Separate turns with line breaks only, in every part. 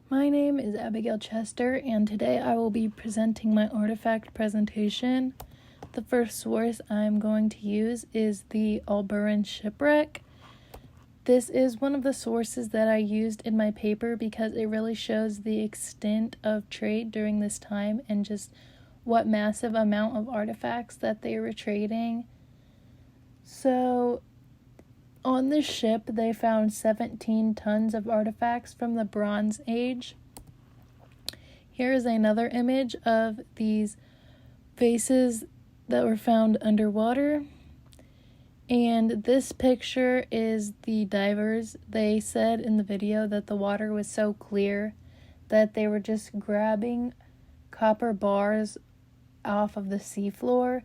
My name is Abigail Chester, and today I will be presenting my artifact presentation. The first source I'm going to use is the Alburin shipwreck. This is one of the sources that I used in my paper because it really shows the extent of trade during this time and just what massive amount of artifacts that they were trading. So, on this ship, they found 17 tons of artifacts from the Bronze Age. Here is another image of these vases that were found underwater. And this picture is the divers. They said in the video that the water was so clear that they were just grabbing copper bars off of the seafloor,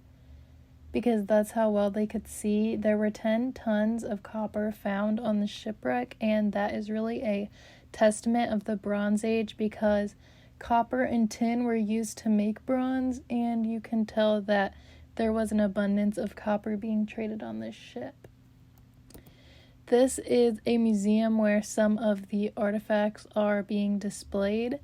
because that's how well they could see. There were 10 tons of copper found on the shipwreck, and that is really a testament of the Bronze Age because copper and tin were used to make bronze, and you can tell that there was an abundance of copper being traded on this ship. This is a museum where some of the artifacts are being displayed.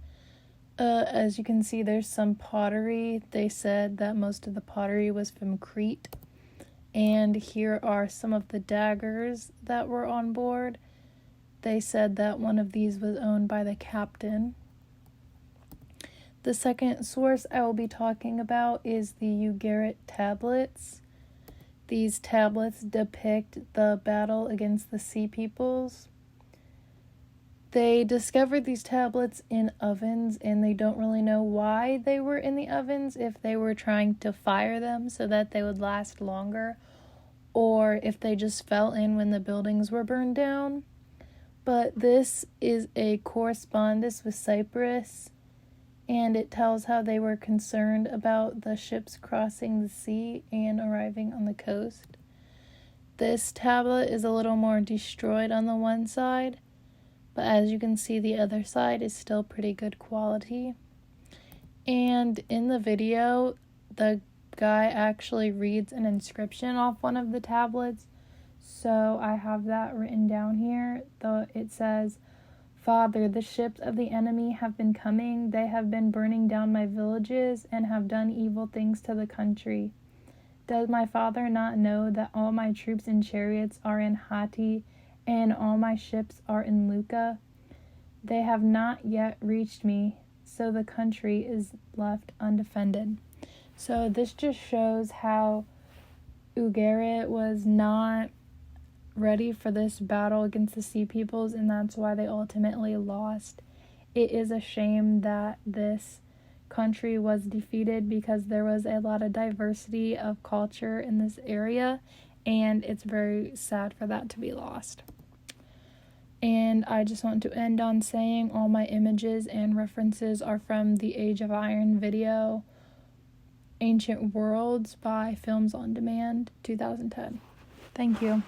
As you can see, there's some pottery. They said that most of the pottery was from Crete. And here are some of the daggers that were on board. They said that one of these was owned by the captain. The second source I will be talking about is the Ugarit tablets. These tablets depict the battle against the Sea Peoples. They discovered these tablets in ovens, and they don't really know why they were in the ovens, if they were trying to fire them so that they would last longer, or if they just fell in when the buildings were burned down. But this is a correspondence with Cyprus, and it tells how they were concerned about the ships crossing the sea and arriving on the coast. This tablet is a little more destroyed on the one side, but as you can see, the other side is still pretty good quality. And in the video, the guy actually reads an inscription off one of the tablets. So I have that written down here. It says, "Father, the ships of the enemy have been coming. They have been burning down my villages and have done evil things to the country. Does my father not know that all my troops and chariots are in Hatti, and all my ships are in Lucca? They have not yet reached me, so the country is left undefended." So this just shows how Ugarit was not ready for this battle against the Sea Peoples, and that's why they ultimately lost. It is a shame that this country was defeated because there was a lot of diversity of culture in this area, and it's very sad for that to be lost. And I just want to end on saying all my images and references are from the Age of Iron video, Ancient Worlds by Films on Demand, 2010. Thank you.